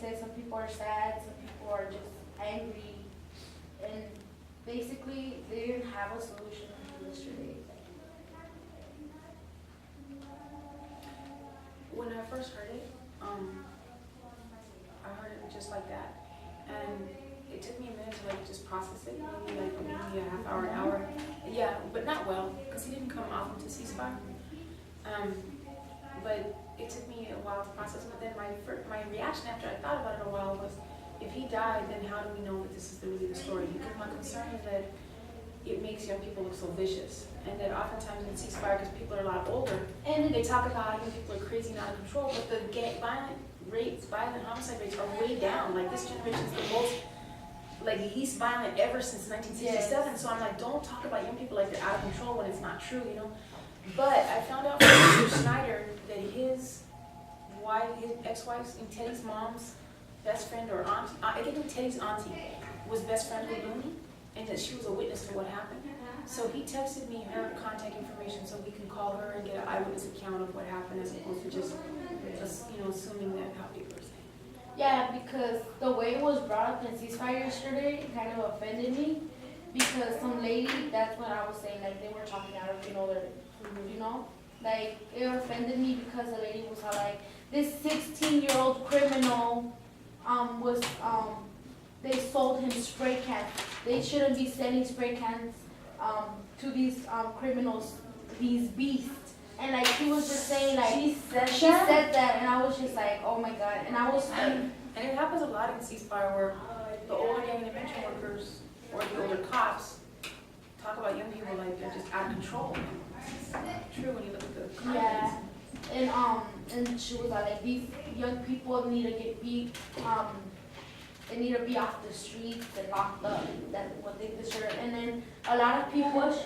said, some people are sad, some people are just angry, and basically they didn't have a solution yesterday. When I first heard it, I heard it just like that, and it took me a minute to like just process it, maybe a half hour, an hour. Yeah, but not well, because he didn't come often to ceasefire. But it took me a while to process. But then my reaction after I thought about it a while was, if he died, then how do we know that this is really the story? Because my concern is that it makes young people look so vicious, and that oftentimes in ceasefire, because people are a lot older, and they talk about how young people are crazy and out of control, but the violent homicide rates are way down. Like, this generation is the most, least violent ever since 1967. Yes. So I'm like, don't talk about young people like they're out of control when it's not true, you know? But I found out from Mr. Schneider that his ex-wife's, and Teddy's mom's best friend or aunt, I think Teddy's auntie was best friends with Looney, and that she was a witness to what happened. So he texted me her contact information so we can call her and get an eyewitness account of what happened, as opposed to just assuming that how people are saying. Yeah, because the way it was brought up in ceasefire yesterday kind of offended me, because some lady, that's what I was saying, like they were talking out of, like it offended me because the lady was all like, this 16-year-old criminal they sold him spray cans. They shouldn't be selling spray cans to these criminals, these beasts. And like she was just saying, like she said that, and I was just like, oh my god. And it happens a lot in ceasefire where the older gang intervention workers or the older cops talk about young people like they're just out of control. It's not true when you look at the comments. Yeah, and she was like, these young people need to get beat. They need to be off the streets and locked up. That's what they deserve. And then a lot of people.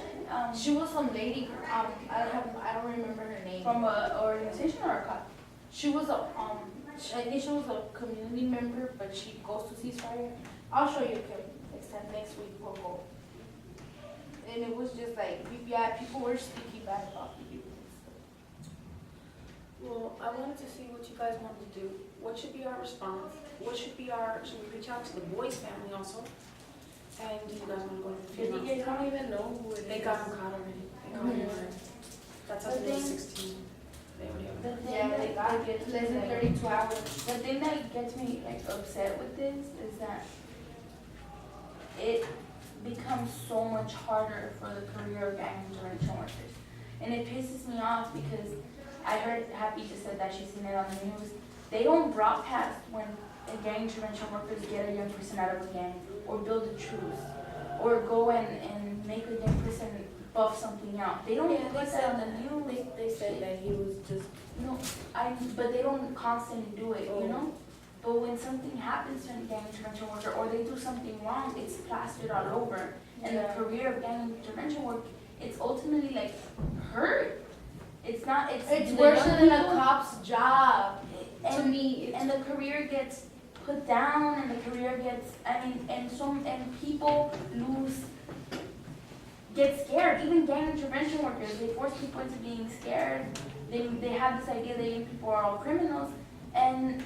She was some lady. I don't remember her name. From an organization or a cop? She was I think she was a community member, but she goes to ceasefire. I'll show you, Kim. Next week we'll go. And it was just like, people were speaking bad about you. Well, I wanted to see what you guys wanted to do. What should be our response? Should we reach out to the boys' family also? And do you guys want to go to the funeral? They don't even know who it is. They got him caught already. They got him already. That's up to 16. They already have him. They got it. Less than 32 hours. The thing that gets me upset with this is that it becomes so much harder for the career of gang intervention workers. And it pisses me off because I heard Happy just said that she's seen it on the news. They don't broadcast when gang intervention workers get a young person out of a gang, or build a truce, or go and make a young person buff something out. They don't put that on the news. They said that he was just but they don't constantly do it, you know? But when something happens to a gang intervention worker, or they do something wrong, it's plastered all over. And the career of gang intervention work, it's ultimately like hurt. It's not. It's worse than a cop's job. To me, and the career gets put down, and the career gets. And people get scared. Even gang intervention workers, they force people into being scared. They have this idea that young people are all criminals, and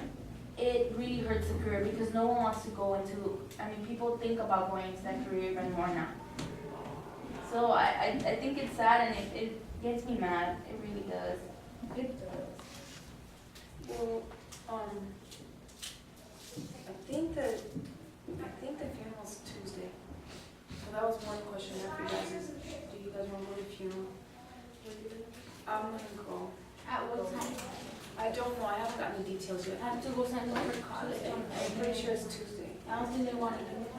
it really hurts the career because no one wants to go into. People think about going into that career even more now. So I think it's sad, and it gets me mad. It really does. It does. Well, I think the funeral's Tuesday. So that was one question I have for you guys is, do you guys want to go to the funeral? I'm gonna go. At what time? I don't know. I haven't gotten the details yet. I have to go sign up for college. I'm pretty sure it's Tuesday. I don't think they want to do it.